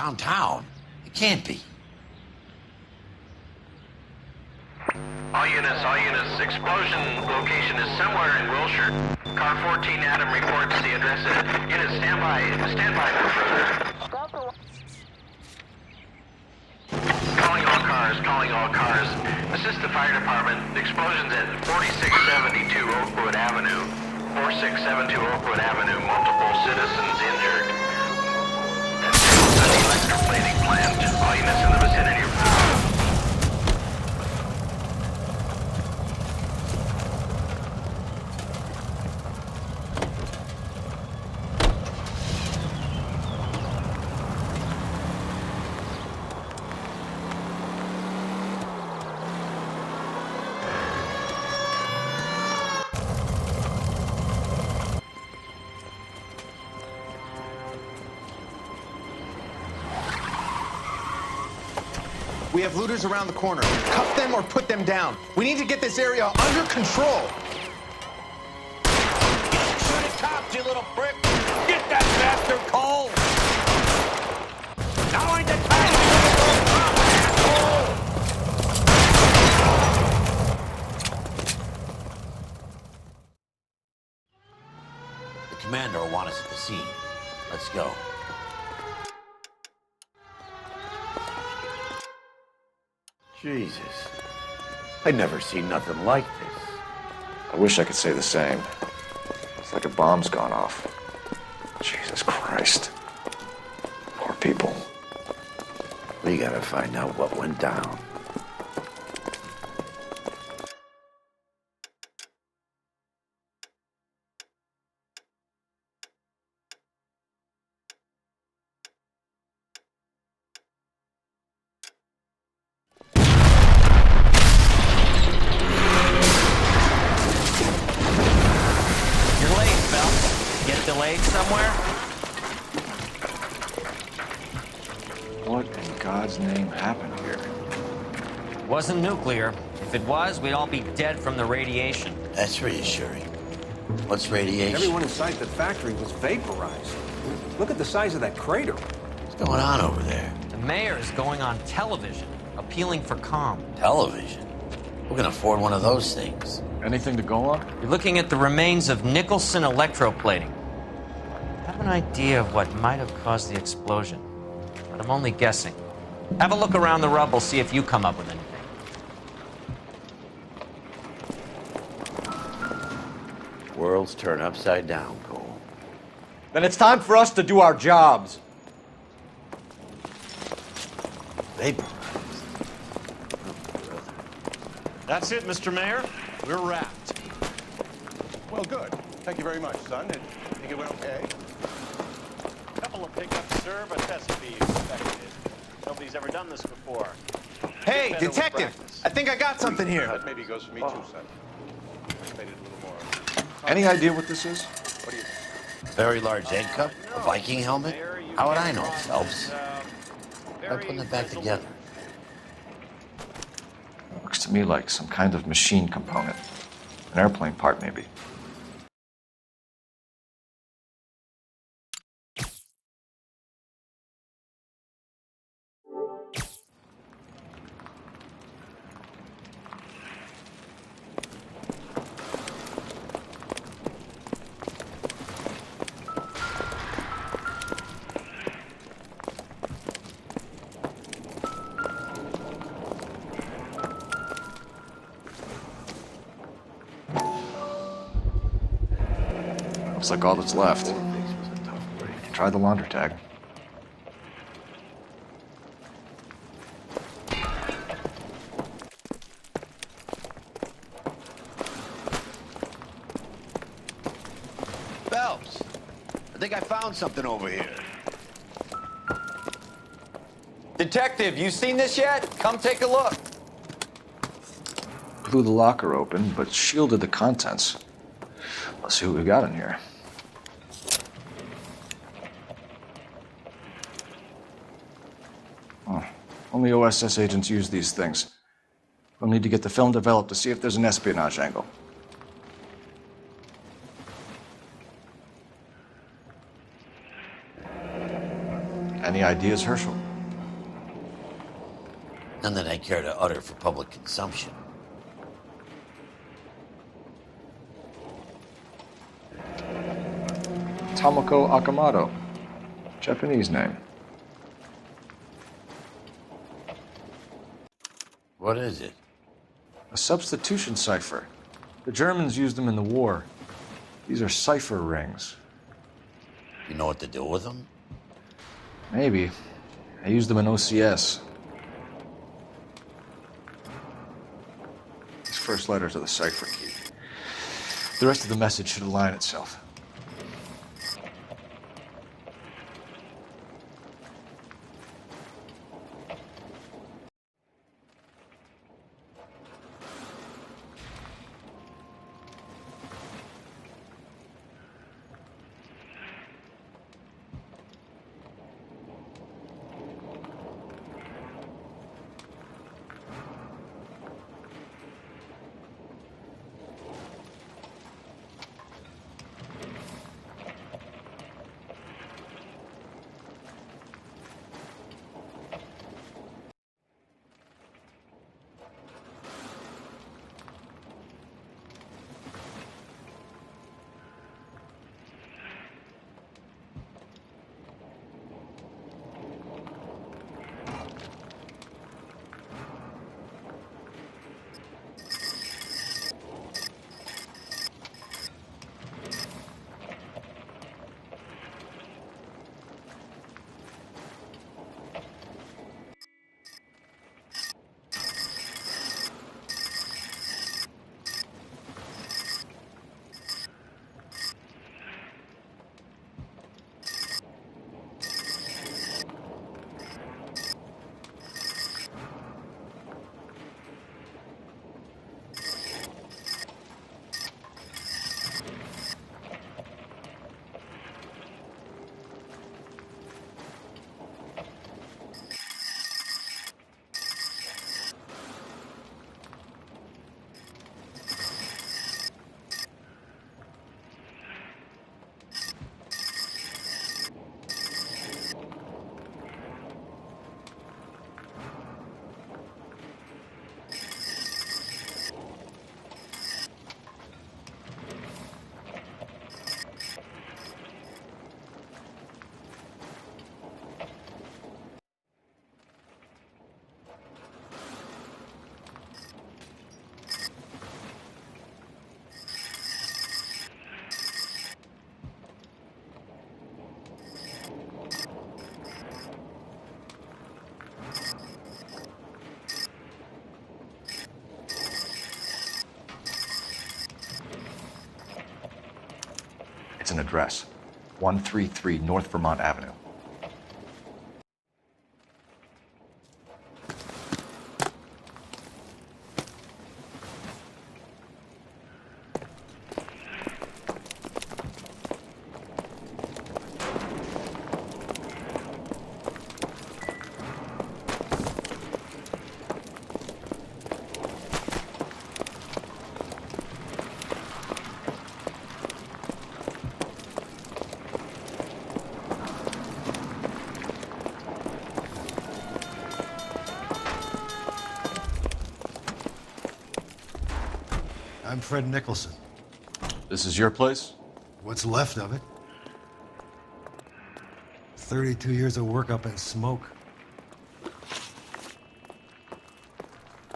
Downtown? It can't be. All units, explosion location is somewhere in Wilshire. Car 14 Adam reports the address. Units, stand by for further. Calling all cars. Assist the fire department. Explosions at 4672 Oakwood Avenue. 4672 Oakwood Avenue. Multiple citizens injured. At the electroplating plant. All units in the vicinity. We have looters around the corner. Cuff them or put them down. We need to get this area under control. Shoot at cops, you little prick! Get that bastard cold! Now ain't the time to The commander will want us at the scene. Let's go. Jesus. I'd never seen nothing like this. I wish I could say the same. It's like a bomb's gone off. Jesus Christ. Poor people. We gotta find out what went down. Delayed somewhere? What in God's name happened here? Wasn't nuclear. If it was, we'd all be dead from the radiation. That's reassuring. What's radiation? Everyone inside the factory was vaporized. Look at the size of that crater. What's going on over there? The mayor is going on television, appealing for calm. Television? Who can afford one of those things? Anything to go on? You're looking at the remains of Nicholson electroplating. I have an idea of what might have caused the explosion, but I'm only guessing. Have a look around the rubble, see if you come up with anything. Worlds turn upside down, Cole. Then it's time for us to do our jobs. Vaporized. That's it, Mr. Mayor. We're wrapped. Well, good. Thank you very much, son. I think it went okay. Couple of pickups, sir, but that's to be expected. Nobody's ever done this before. Hey, detective! I think I got something here. That maybe goes for me too, son. Just made it a little more. Any idea what this is? What do you think? Very large egg cup? A Viking helmet? How would I know, Phelps? Try putting it back together. Looks to me like some kind of machine component. An airplane part, maybe. Looks like all that's left. Try the launder tag. Phelps, I think I found something over here. Detective, you seen this yet? Come take a look. Blew the locker open, but shielded the contents. Let's see what we got in here. Oh, only OSS agents use these things. We'll need to get the film developed to see if there's an espionage angle. Any ideas, Herschel? None that I care to utter for public consumption. Tomoko Akamoto. Japanese name. What is it? A substitution cipher. The Germans used them in the war. These are cipher rings. You know what to do with them? Maybe. I used them in OCS. These first letters are the cipher key. The rest of the message should align itself. It's an address. 133 North Vermont Avenue. I'm Fred Nicholson. This is your place? What's left of it. 32 years of work up in smoke.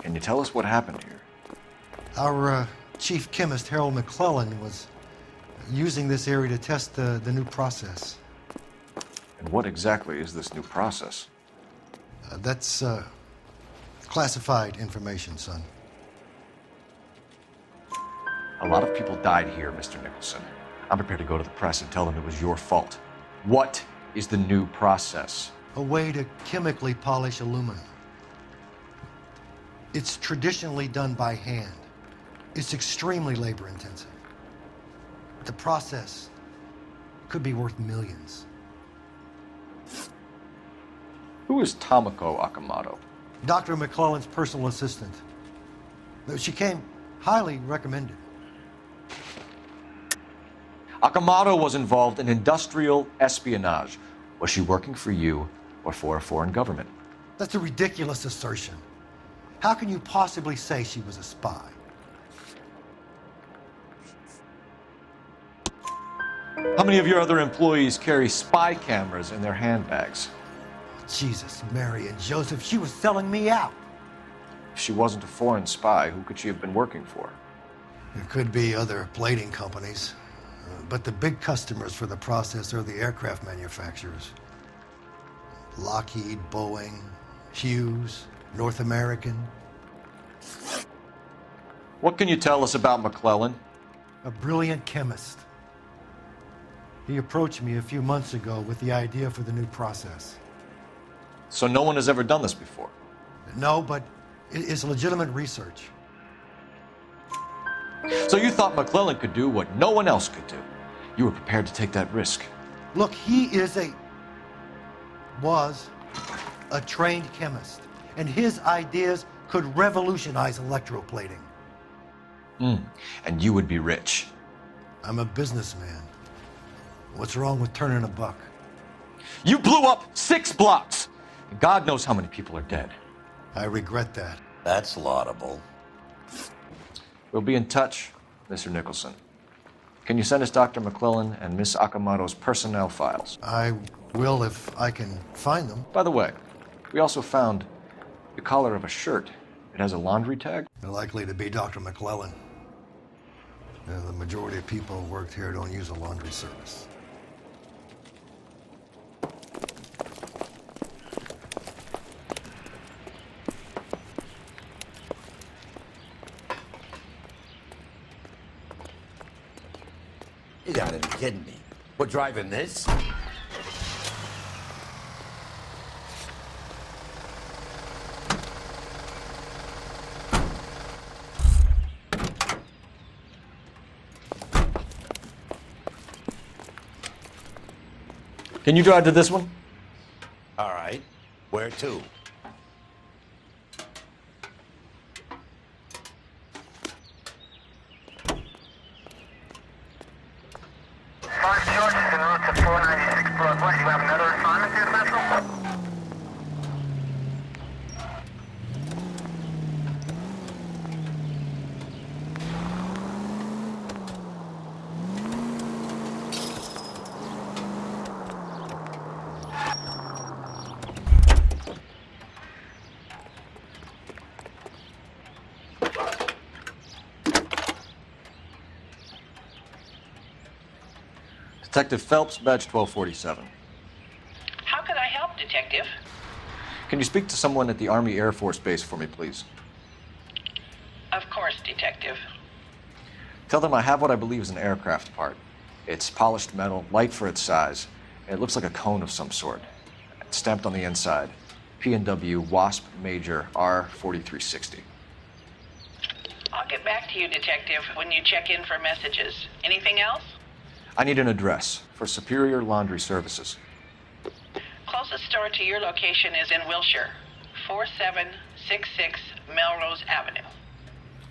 Can you tell us what happened here? Our chief chemist, Harold McClellan, was using this area to test the new process. And what exactly is this new process? That's classified information, son. A lot of people died here, Mr. Nicholson. I'm prepared to go to the press and tell them it was your fault. What is the new process? A way to chemically polish aluminum. It's traditionally done by hand. It's extremely labor intensive. The process could be worth millions. Who is Tomoko Akamoto? Dr. McClellan's personal assistant. She came highly recommended. Akamoto was involved in industrial espionage. Was she working for you or for a foreign government. That's a ridiculous assertion. How can you possibly say she was a spy? How many of your other employees carry spy cameras in their handbags? Jesus, Mary, and Joseph, she was selling me out. If she wasn't a foreign spy, who could she have been working for? There could be other plating companies, but the big customers for the process are the aircraft manufacturers. Lockheed, Boeing, Hughes, North American. What can you tell us about McClellan? A brilliant chemist. He approached me a few months ago with the idea for the new process. So no one has ever done this before? No, but it is legitimate research. So you thought McClellan could do what no one else could do? You were prepared to take that risk? Look, he was a trained chemist, and his ideas could revolutionize electroplating. And you would be rich? I'm a businessman. What's wrong with turning a buck? You blew up 6 blocks! And God knows how many people are dead. I regret that. That's laudable. We'll be in touch, Mr. Nicholson. Can you send us Dr. McClellan and Miss Akamoto's personnel files? I will if I can find them. By the way, we also found the collar of a shirt. It has a laundry tag. They're likely to be Dr. McClellan. The majority of people who worked here don't use a laundry service. You gotta be kidding me. We're driving this? Can you drive to this one? All right. Where to? Detective Phelps, badge 1247. How can I help, Detective? Can you speak to someone at the Army Air Force Base for me, please? Of course, Detective. Tell them I have what I believe is an aircraft part. It's polished metal, light for its size. It looks like a cone of some sort. It's stamped on the inside. P&W Wasp Major R4360. I'll get back to you, Detective, when you check in for messages. Anything else? I need an address for Superior Laundry Services. Closest store to your location is in Wilshire, 4766 Melrose Avenue.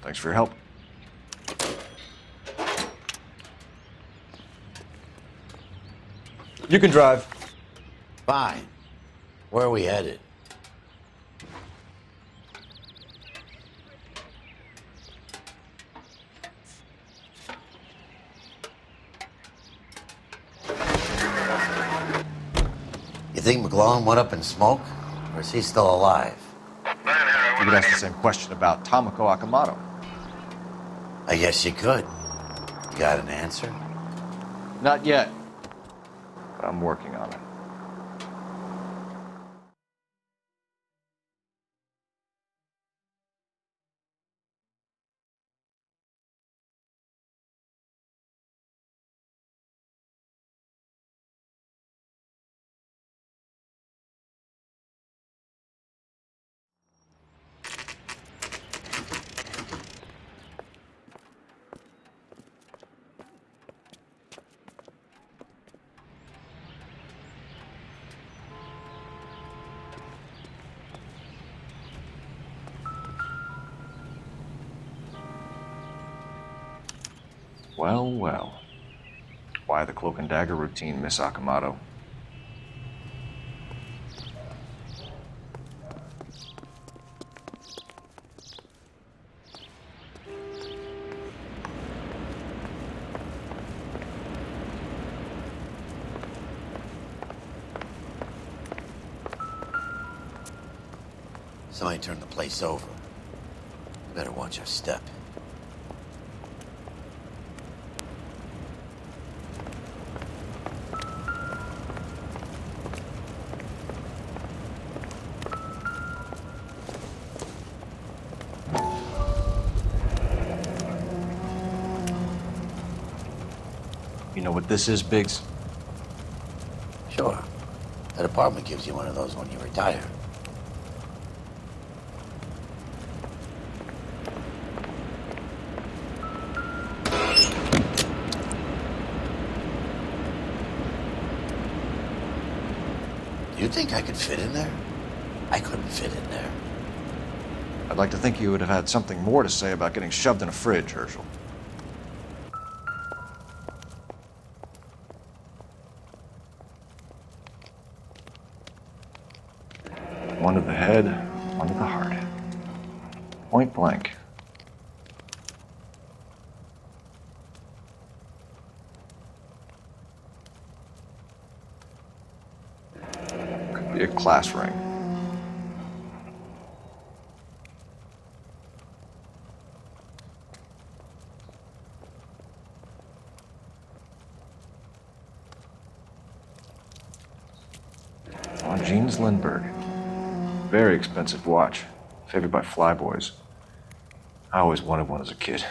Thanks for your help. You can drive. Fine. Where are we headed? You think McClellan went up in smoke? Or is he still alive? You could ask the same question about Tomoko Akamoto. I guess you could. You got an answer? Not yet, but I'm working on it. Well, well. Why the cloak and dagger routine, Miss Akamoto? might turn the place over. We better watch our step. You know what this is, Biggs? Sure. That apartment gives you one of those when you retire. You think I could fit in there? I couldn't fit in there. I'd like to think you would have had something more to say about getting shoved in a fridge, Herschel. One to the head, one to the heart. Point blank. Could be a class ring. On Jeans Lindbergh. Very expensive watch. Favored by flyboys. I always wanted one as a kid.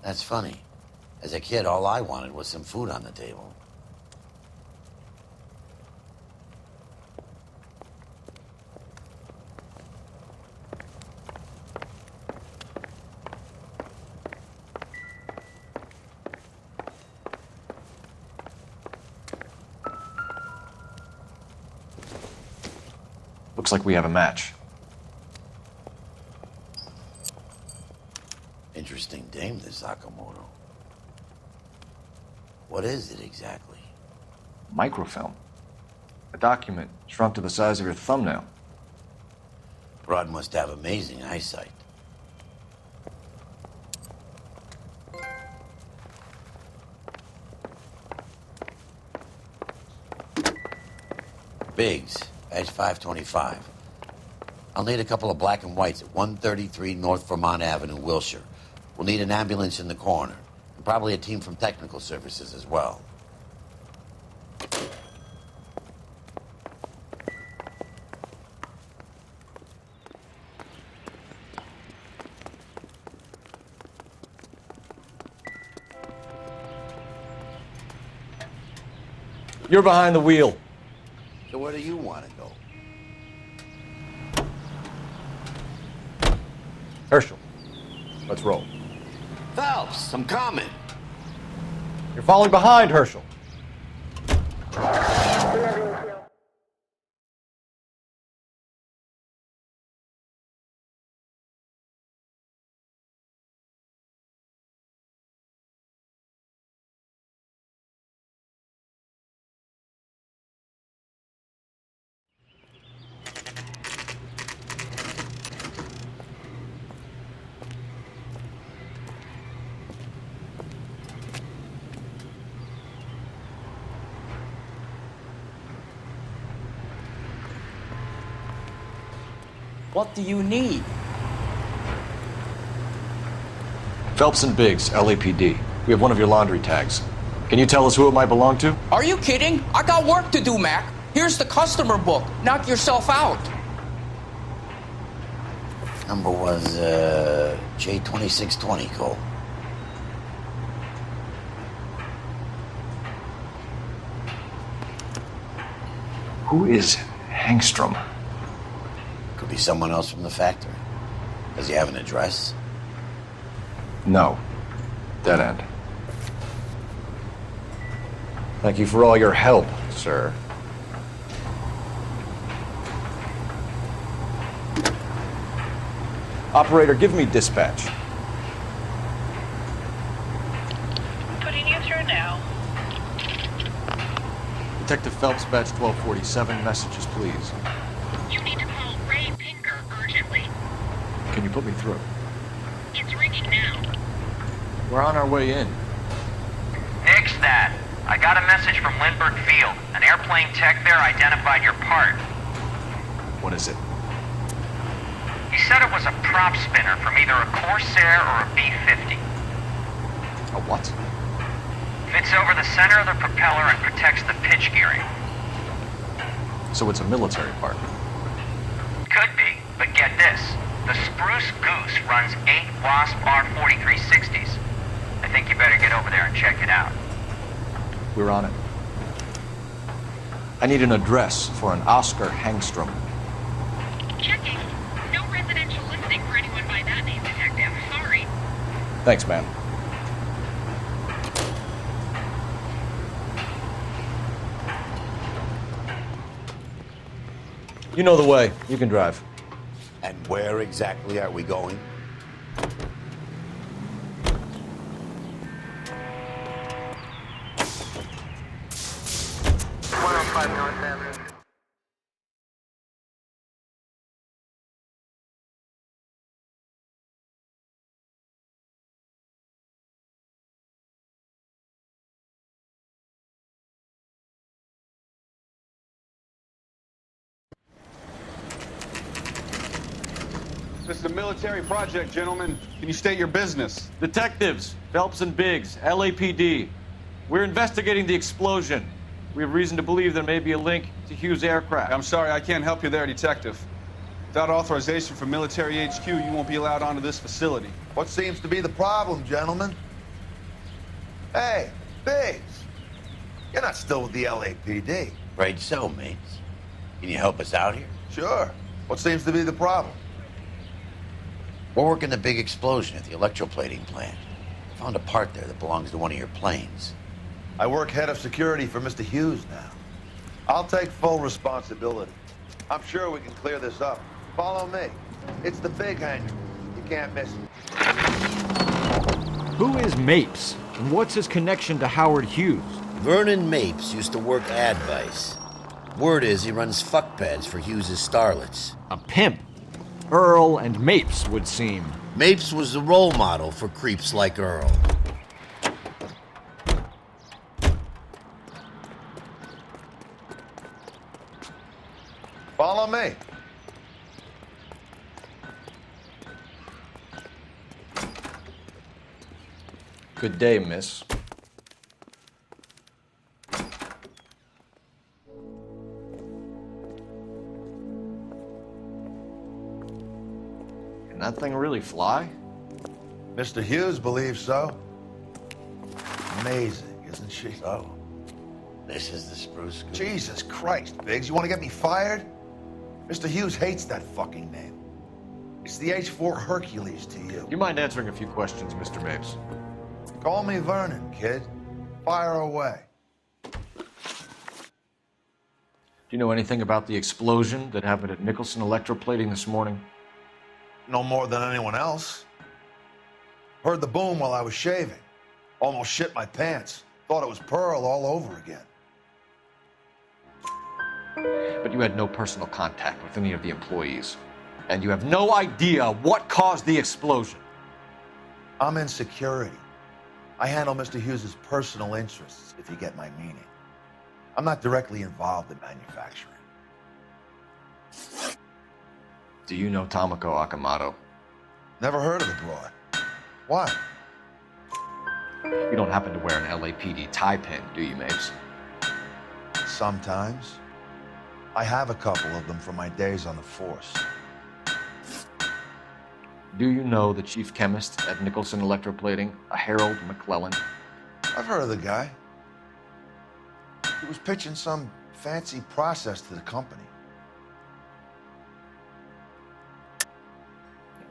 That's funny. As a kid, all I wanted was some food on the table. Looks like we have a match. Interesting dame, this Sakamoto. What is it exactly? Microfilm. A document shrunk to the size of your thumbnail. Broad must have amazing eyesight. Biggs, edge 525. I'll need a couple of black and whites at 133 North Vermont Avenue, Wilshire. We'll need an ambulance in the corner, and probably a team from technical services as well. You're behind the wheel. So where do you want to go? Herschel, let's roll. Phelps, I'm coming. You're falling behind, Herschel. What do you need? Phelps and Biggs, LAPD. We have one of your laundry tags. Can you tell us who it might belong to? Are you kidding? I got work to do, Mac. Here's the customer book. Knock yourself out. Number was, J2620, Cole. Who is Hangstrom? Could be someone else from the factory. Does he have an address? No. Dead end. Thank you for all your help, sir. Operator, give me dispatch. Putting you through now. Detective Phelps, badge 1247, messages, please. You need to call Ray Pinker urgently. Can you put me through? It's ringing now. We're on our way in. Nix that. I got a message from Lindbergh Field. An airplane tech there identified your part. What is it? said it was a prop spinner from either a Corsair or a B-50. A what? Fits over the center of the propeller and protects the pitch gearing. So it's a military part. Could be, but get this. The Spruce Goose runs 8 Wasp R4360s. I think you better get over there and check it out. We're on it. I need an address for an Oscar Hangstrom. Checking. No residential listing for anyone by that name, Detective. Sorry. Thanks, ma'am. You know the way. You can drive. And where exactly are we going? This is a military project, gentlemen. Can you state your business? Detectives, Phelps and Biggs, LAPD. We're investigating the explosion. We have reason to believe there may be a link to Hughes' aircraft. I'm sorry, I can't help you there, Detective. Without authorization from military HQ, you won't be allowed onto this facility. What seems to be the problem, gentlemen? Hey, Biggs, you're not still with the LAPD. Afraid so, mates. Can you help us out here? Sure. What seems to be the problem? We're working the big explosion at the electroplating plant. Found a part there that belongs to one of your planes. I work head of security for Mr. Hughes now. I'll take full responsibility. I'm sure we can clear this up. Follow me. It's the big hangar. You can't miss it. Who is Mapes, and what's his connection to Howard Hughes? Vernon Mapes used to work Advice. Word is he runs fuck pads for Hughes' starlets. A pimp. Earl and Mapes would seem. Mapes was the role model for creeps like Earl. Follow me. Good day, miss. Can that thing really fly? Mr. Hughes believes so. Amazing, isn't she? So, this is the Spruce Goose. Jesus Christ, Biggs, you want to get me fired? Mr. Hughes hates that fucking name. It's the H-4 Hercules to you. You mind answering a few questions, Mr. Mapes? Call me Vernon, kid. Fire away. Do you know anything about the explosion that happened at Nicholson Electroplating this morning? No more than anyone else. Heard the boom while I was shaving. Almost shit my pants. Thought it was Pearl all over again. But you had no personal contact with any of the employees. And you have no idea what caused the explosion. I'm in security. I handle Mr. Hughes' personal interests, if you get my meaning. I'm not directly involved in manufacturing. Do you know Tomoko Akamoto? Never heard of the broad. Why? You don't happen to wear an LAPD tie pin, do you, Mapes? Sometimes. I have a couple of them from my days on the force. Do you know the chief chemist at Nicholson Electroplating, a Harold McClellan? I've heard of the guy. He was pitching some fancy process to the company.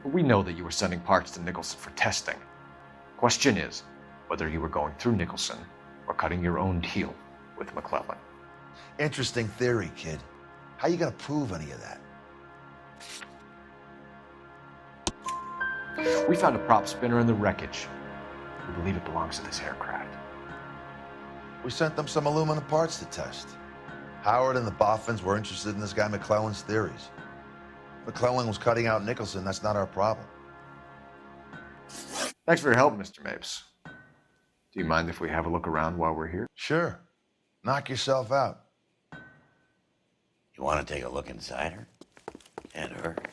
We know that you were sending parts to Nicholson for testing. Question is whether you were going through Nicholson or cutting your own deal with McClellan. Interesting theory, kid. How you gonna prove any of that? We found a prop spinner in the wreckage. We believe it belongs to this aircraft. We sent them some aluminum parts to test. Howard and the Boffins were interested in this guy McClellan's theories. McClellan was cutting out Nicholson. That's not our problem. Thanks for your help, Mr. Mapes. Do you mind if we have a look around while we're here? Sure. Knock yourself out. You want to take a look inside her? Can't hurt.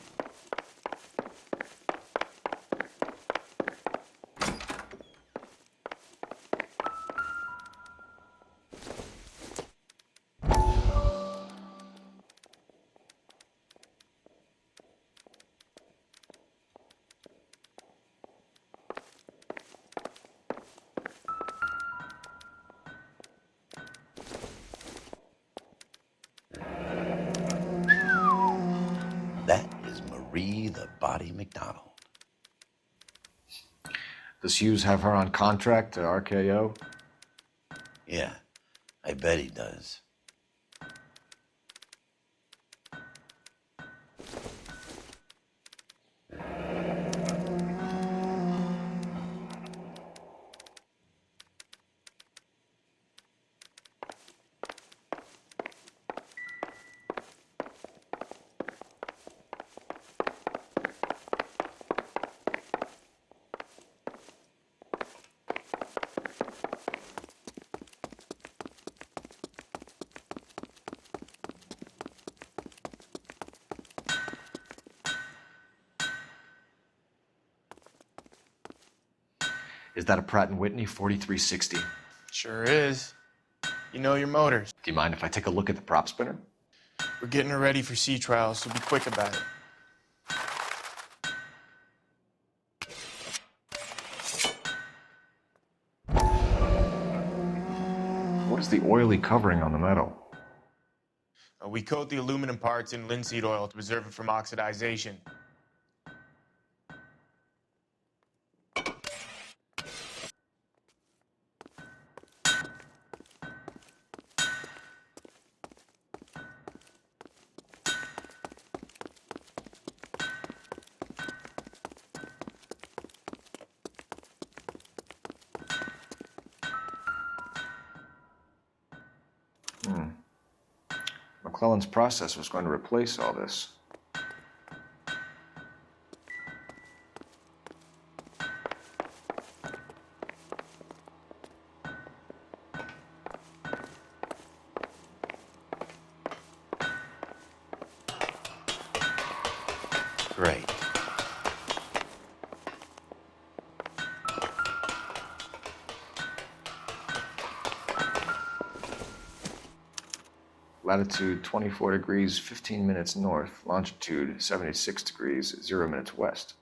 That is Marie the Body McDonald. Does Hughes have her on contract to RKO? Yeah, I bet he does. Is that a Pratt & Whitney 4360? Sure is. You know your motors. Do you mind if I take a look at the prop spinner? We're getting her ready for sea trials, so be quick about it. What is the oily covering on the metal? We coat the aluminum parts in linseed oil to preserve it from oxidization. McClellan's process was going to replace all this. Great. Latitude 24 degrees, 15 minutes north. Longitude 76 degrees, 0 minutes west.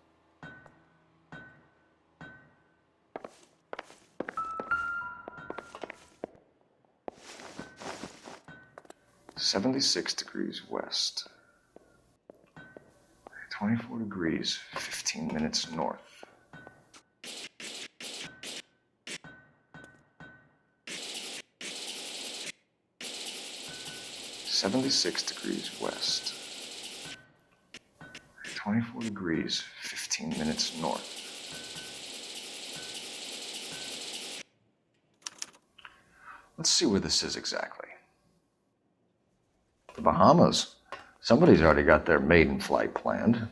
(76 degrees west). 24 degrees, 15 minutes north. (76 degrees west). 24 degrees, 15 minutes north. Let's see where this is exactly. The Bahamas. Somebody's already got their maiden flight planned.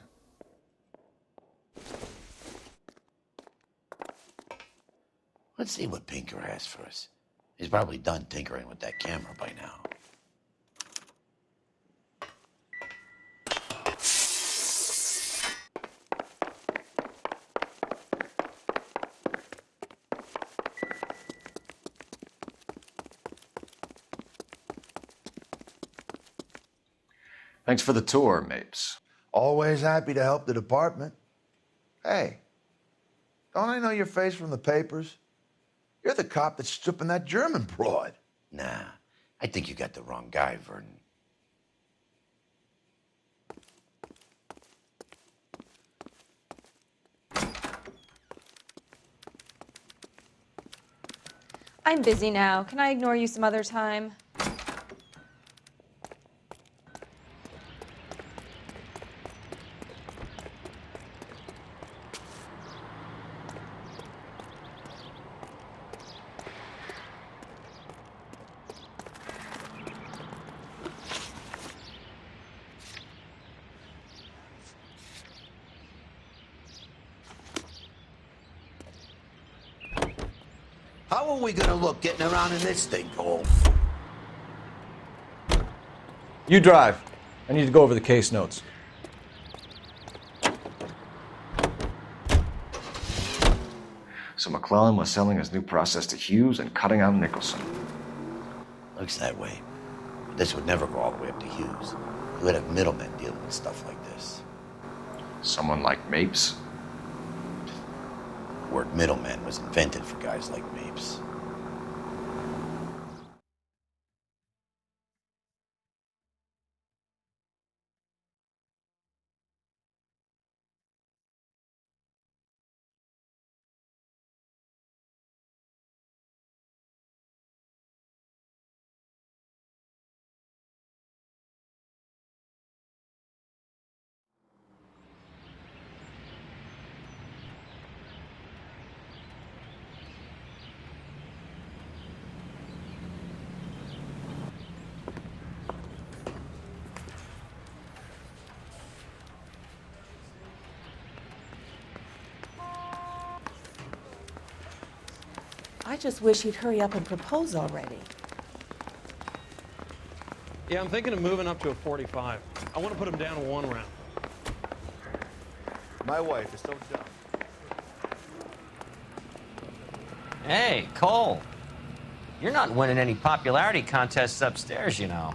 Let's see what Pinker has for us. He's probably done tinkering with that camera by now. Thanks for the tour, Mapes. Always happy to help the department. Hey, don't I know your face from the papers? You're the cop that's stripping that German broad. Nah, I think you got the wrong guy, Vernon. I'm busy now. Can I ignore you some other time? How are we gonna look getting around in this thing, Cole? You drive. I need to go over the case notes. So McClellan was selling his new process to Hughes and cutting out Nicholson. Looks that way. But this would never go all the way up to Hughes. You would have middlemen dealing with stuff like this. Someone like Mapes? The word middleman was invented for guys like Mapes. I just wish he'd hurry up and propose already. Yeah, I'm thinking of moving up to a 45. I want to put him down one round. My wife is so dumb. Hey, Cole. You're not winning any popularity contests upstairs, you know.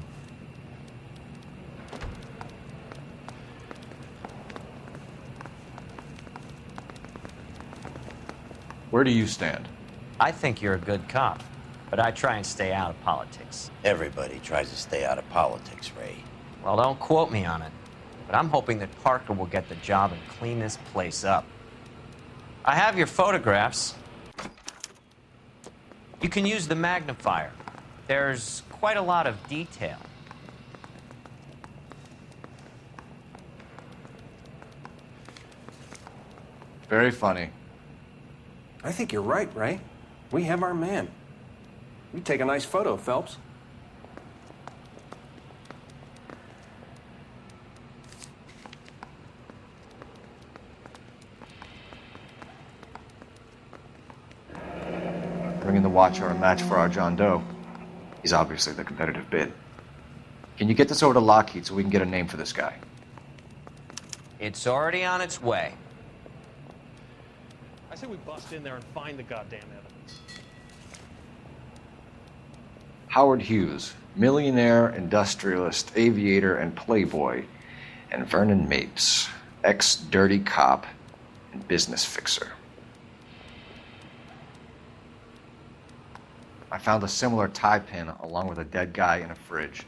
Where do you stand? I think you're a good cop, but I try and stay out of politics. Everybody tries to stay out of politics, Ray. Well, don't quote me on it, but I'm hoping that Parker will get the job and clean this place up. I have your photographs. You can use the magnifier. There's quite a lot of detail. Very funny. I think you're right, Ray. We have our man. You take a nice photo, Phelps. Bringing the Watcher a match for our John Doe. He's obviously the competitive bid. Can you get this over to Lockheed so we can get a name for this guy? It's already on its way. I say we bust in there and find the goddamn evidence. Howard Hughes, millionaire, industrialist, aviator, and playboy, and Vernon Mapes, ex-dirty cop and business fixer. I found a similar tie pin along with a dead guy in a fridge.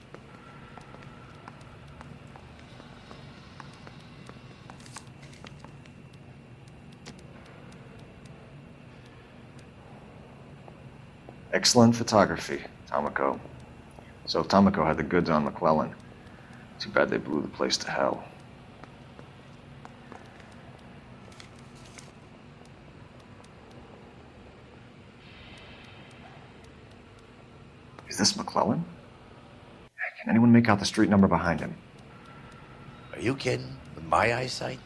Excellent photography, Tomoko. So Tomoko had the goods on McClellan. Too bad they blew the place to hell. Is this McClellan? Can anyone make out the street number behind him? Are you kidding? With my eyesight?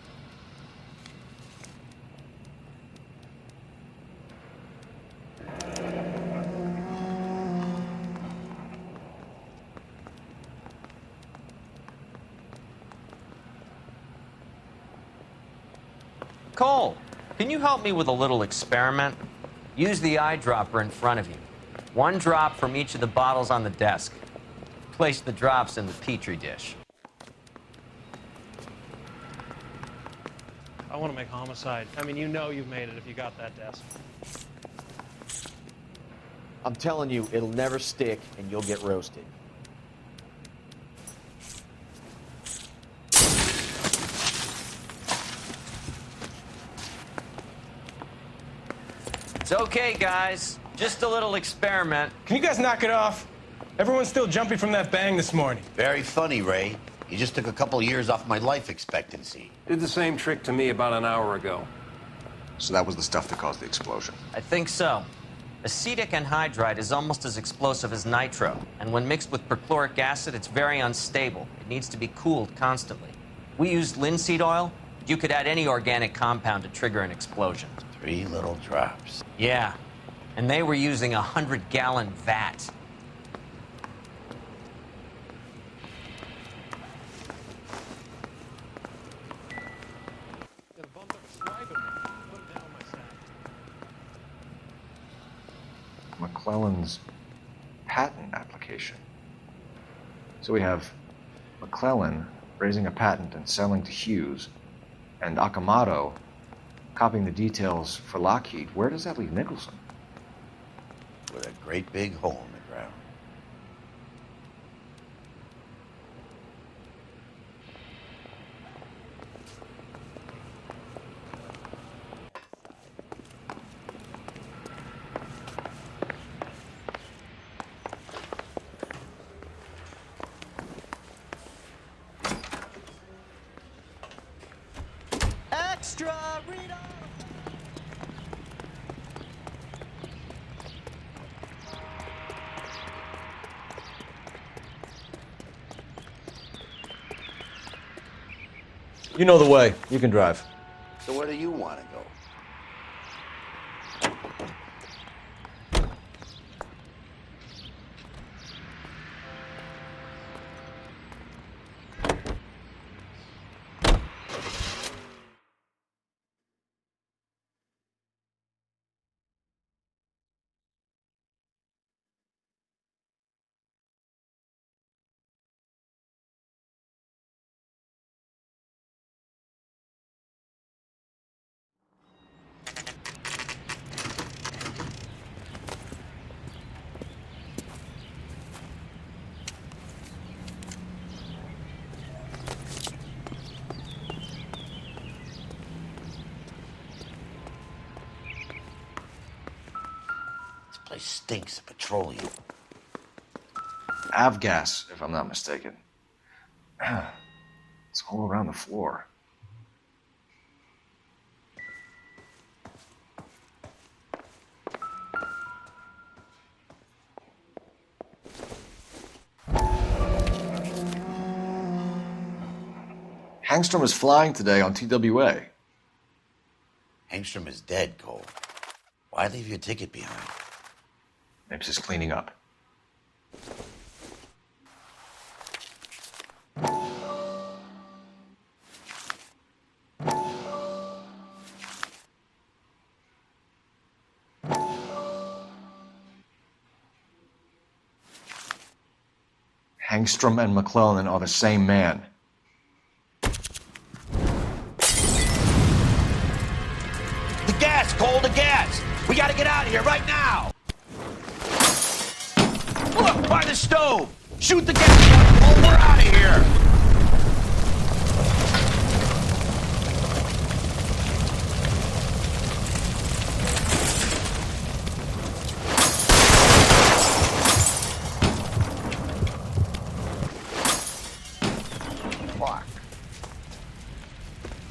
Cole, can you help me with a little experiment? Use the eyedropper in front of you. One drop from each of the bottles on the desk. Place the drops in the petri dish. I want to make homicide. I mean, you know you've made it if you got that desk. I'm telling you, it'll never stick and you'll get roasted. It's okay, guys. Just a little experiment. Can you guys knock it off? Everyone's still jumping from that bang this morning. Very funny, Ray. You just took a couple years off my life expectancy. Did the same trick to me about an hour ago. So that was the stuff that caused the explosion. I think so. Acetic anhydride is almost as explosive as nitro, and when mixed with perchloric acid, it's very unstable. It needs to be cooled constantly. We used linseed oil. You could add any organic compound to trigger an explosion. 3 little drops. Yeah, and they were using a 100-gallon vat. McClellan's patent application. So we have McClellan raising a patent and selling to Hughes, and Akamoto copying the details for Lockheed. Where does that leave Nicholson? With a great big hole in the ground. Extra, read on. You know the way. You can drive. So where do you want to go? Place stinks of petroleum. Avgas, if I'm not mistaken. It's all around the floor. Hangstrom is flying today on TWA. Hangstrom is dead, Cole. Why leave your ticket behind? Mapes is cleaning up. Hangstrom and McClellan are the same man. The gas, Cole, the gas! We gotta get out of here right now! Look, by the stove! Shoot the gas, Cole, we're out of here!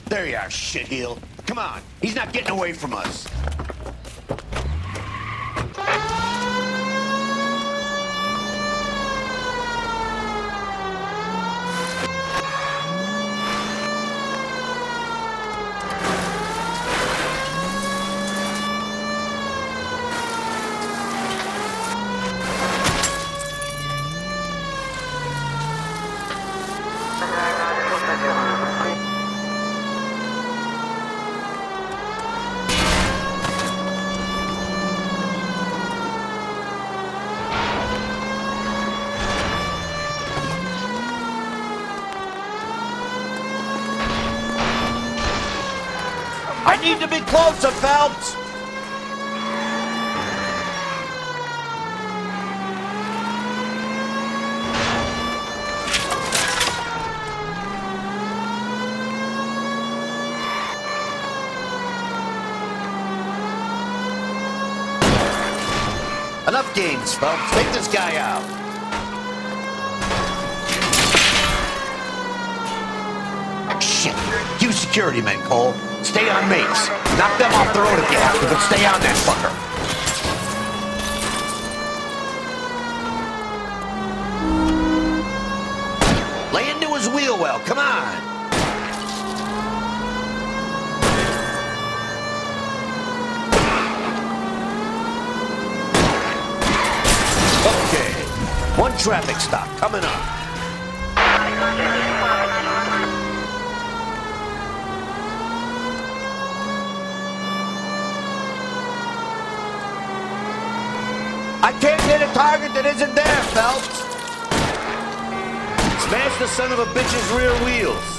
There you are, shitheel. Come on, he's not getting away from us. I need to be closer, Phelps! Enough games, Phelps. Take this guy out. Shit. You security men, Cole. Stay on Mapes. Knock them off the road if you have to, but stay on that fucker. Lay into his wheel well. Come on. Okay. One traffic stop coming up. I can't hit a target that isn't there, Phelps. Smash the son of a bitch's rear wheels.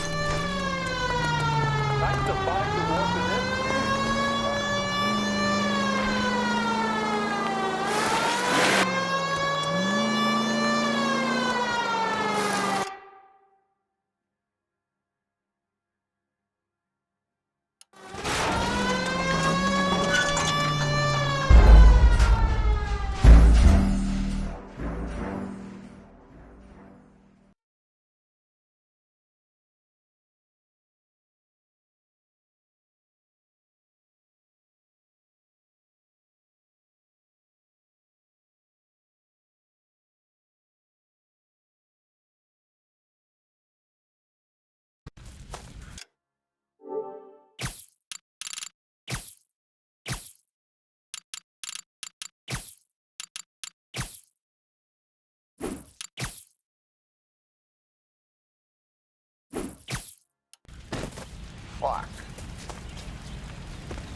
Fuck.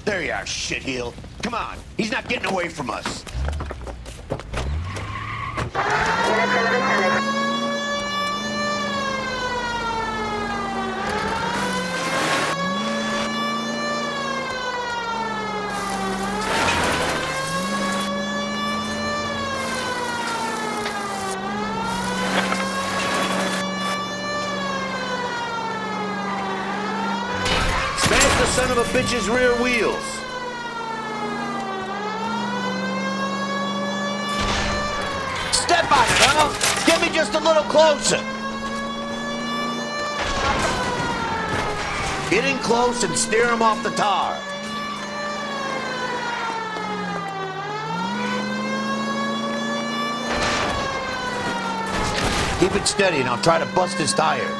There you are, shitheel. Come on, he's not getting away from us. Smash the son of a bitch's rear wheels. now? Get me just a little closer. Get in close and steer him off the tar. Keep it steady and I'll try to bust his tires.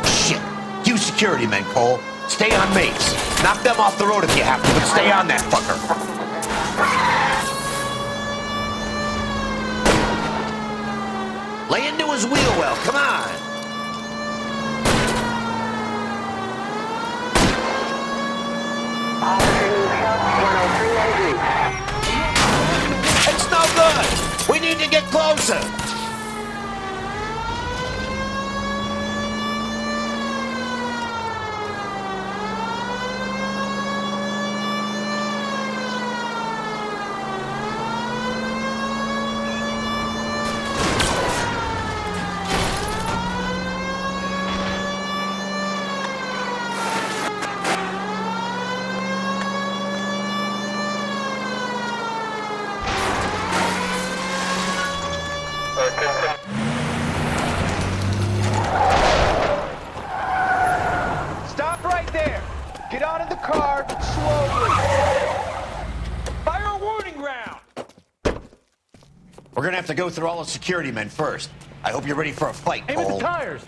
Shit. You security men, Cole. Stay on mates. Knock them off the road if you have to, but stay on that fucker. Lay into his wheel well, come on. It's no good. We need to get closer. Stop right there. Get out of the car slowly. Fire a warning round. We're gonna have to go through all the security men first. I hope you're ready for a fight, Aim at Cole. the tires.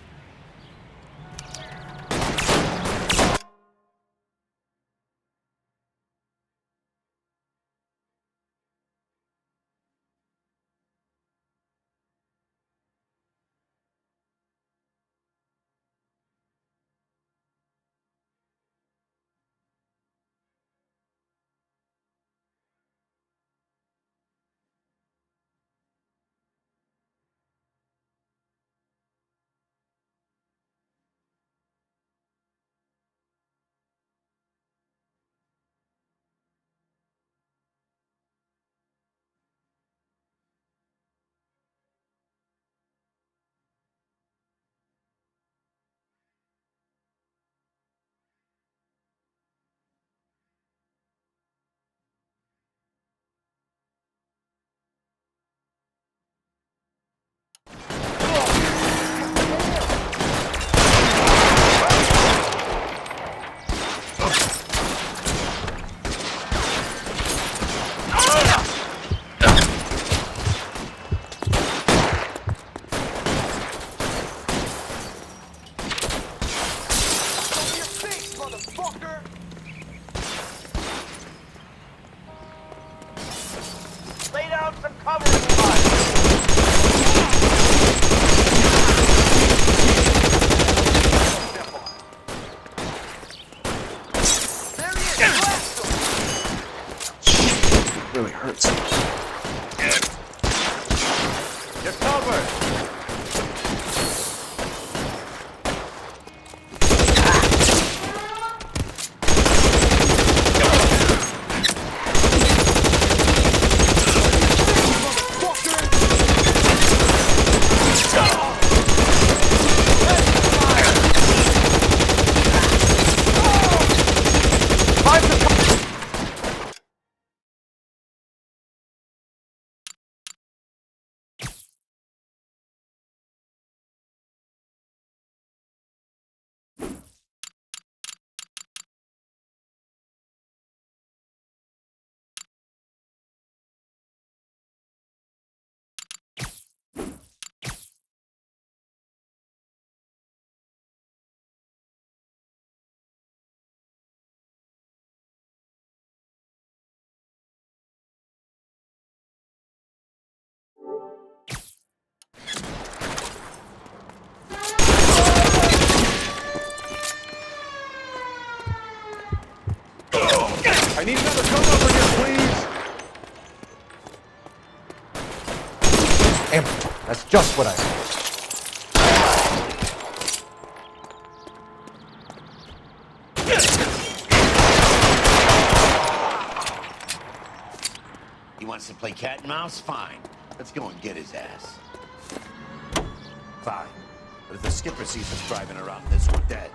Lay down some cover fire. Really hurts. You're covered. I need another gun over here, please. Amber, that's just what I said. You want some Play cat and mouse? Fine. Let's go and get his ass. Fine. But if the skipper sees us driving around this, we're dead.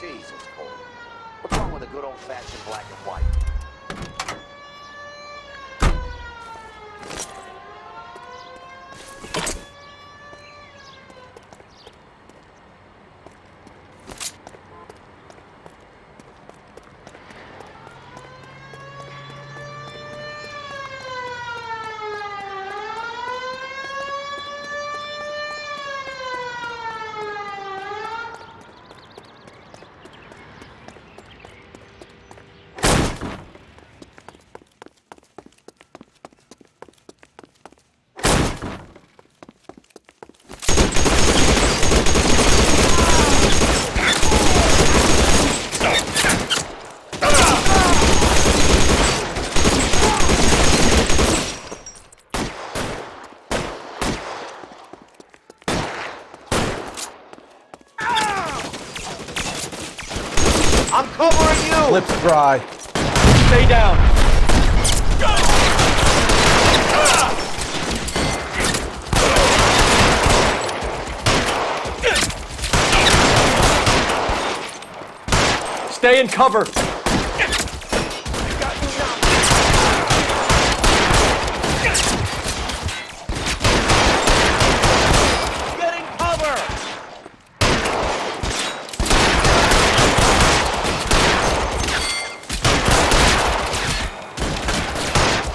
Jesus, Cole. What's wrong with a good old-fashioned black and white? I'm covering you! Lips dry. Stay down. Stay in cover.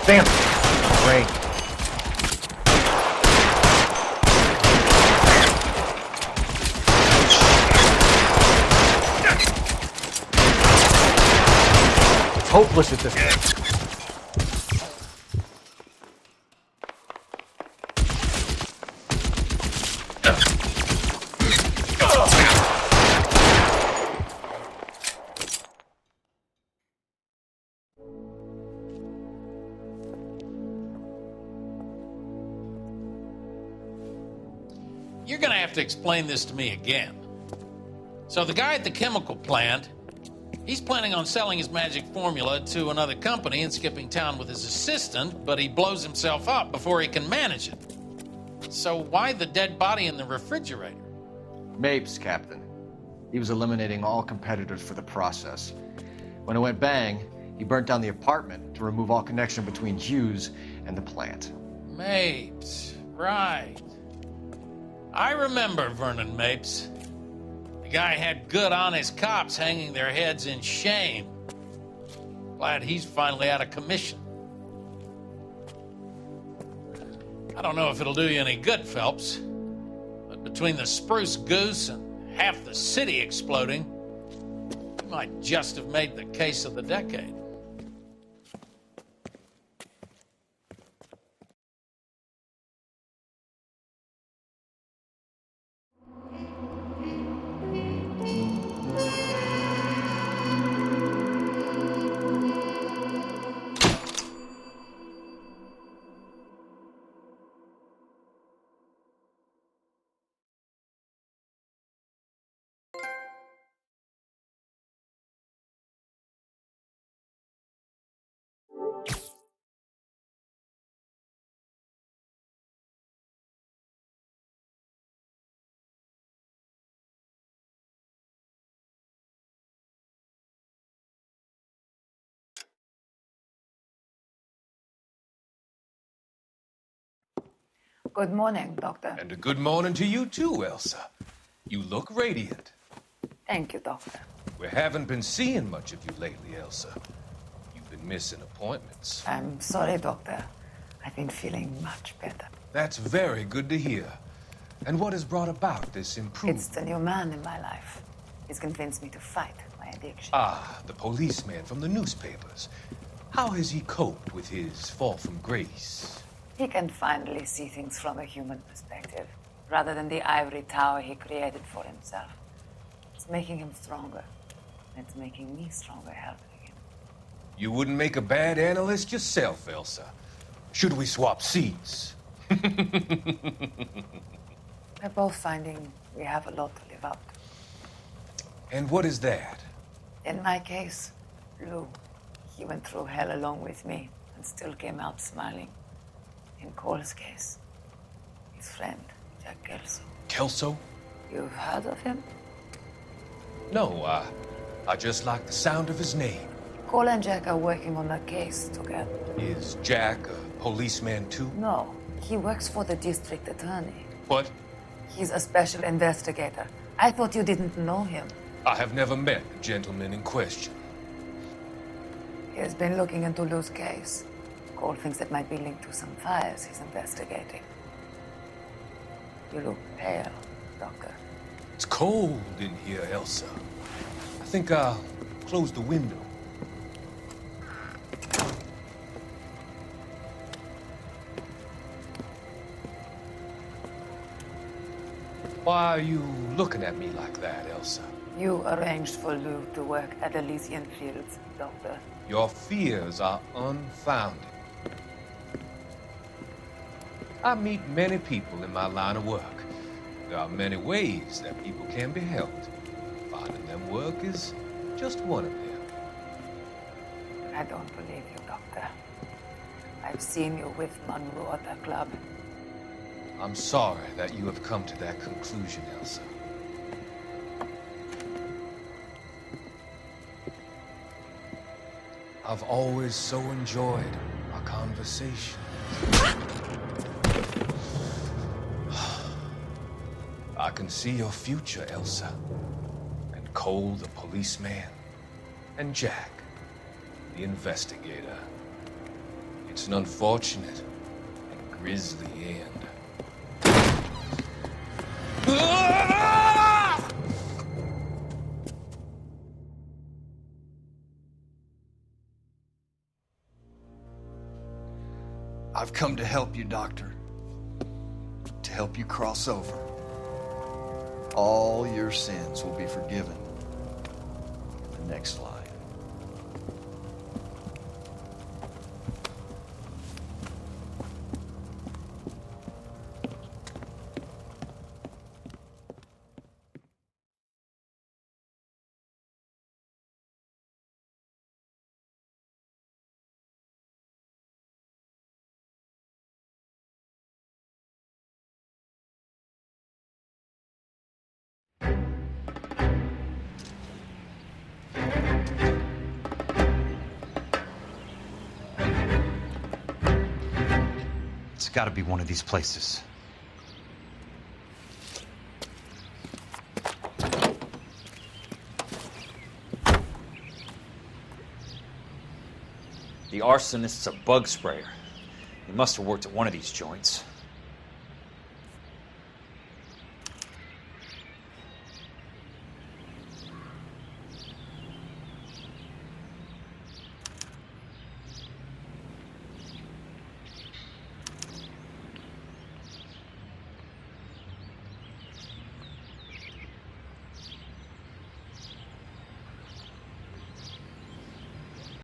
Damn. Rain. It's hopeless at this point. You're gonna have to explain this to me again. So the guy at the chemical plant, he's planning on selling his magic formula to another company and skipping town with his assistant, but he blows himself up before he can manage it. So why the dead body in the refrigerator? Mapes, Captain. He was eliminating all competitors for the process. When it went bang, he burnt down the apartment to remove all connection between Hughes and the plant. Mapes, right. I remember Vernon Mapes. The guy had good, honest cops hanging their heads in shame. Glad he's finally out of commission. I don't know if it'll do you any good, Phelps, but between the spruce goose and half the city exploding, you might just have made the case of the decade. Good morning, Doctor. And a good morning to you too, Elsa. You look radiant. Thank you, Doctor. We haven't been seeing much of you lately, Elsa. You've been missing appointments. I'm sorry, Doctor. I've been feeling much better. That's very good to hear. And what has brought about this improvement? It's the new man in my life. He's convinced me to fight my addiction. Ah, the policeman from the newspapers. How has he coped with his fall from grace? He can finally see things from a human perspective, rather than the ivory tower he created for himself. It's making him stronger. It's making me stronger helping him. You wouldn't make a bad analyst yourself, Elsa. Should we swap seats? We're both finding we have a lot to live up to. And what is that? In my case, Lou, he went through hell along with me and still came out smiling. In Cole's case, his friend, Jack Kelso. Kelso? You've heard of him? No, I just like the sound of his name. Cole and Jack are working on a case together. Is Jack a policeman too? No, he works for the district attorney. What? He's a special investigator. I thought you didn't know him. I have never met the gentleman in question. He has been looking into Lou's case. Cole thinks it might be linked to some fires he's investigating. You look pale, Doctor. It's cold in here, Elsa. I think I'll close the window. Why are you looking at me like that, Elsa? You arranged for Lou to work at Elysian Fields, Doctor. Your fears are unfounded. I meet many people in my line of work. There are many ways that people can be helped. Finding them work is just one of them. I don't believe you, Doctor. I've seen you with Monroe at the club. I'm sorry that you have come to that conclusion, Elsa. I've always so enjoyed our conversation. I can see your future, Elsa. And Cole, the policeman. And Jack, the investigator. It's an unfortunate and grisly end. I've come to help you, Doctor. To help you cross over. All your sins will be forgiven in the next life. It's gotta be one of these places. The arsonist's a bug sprayer. He must have worked at one of these joints.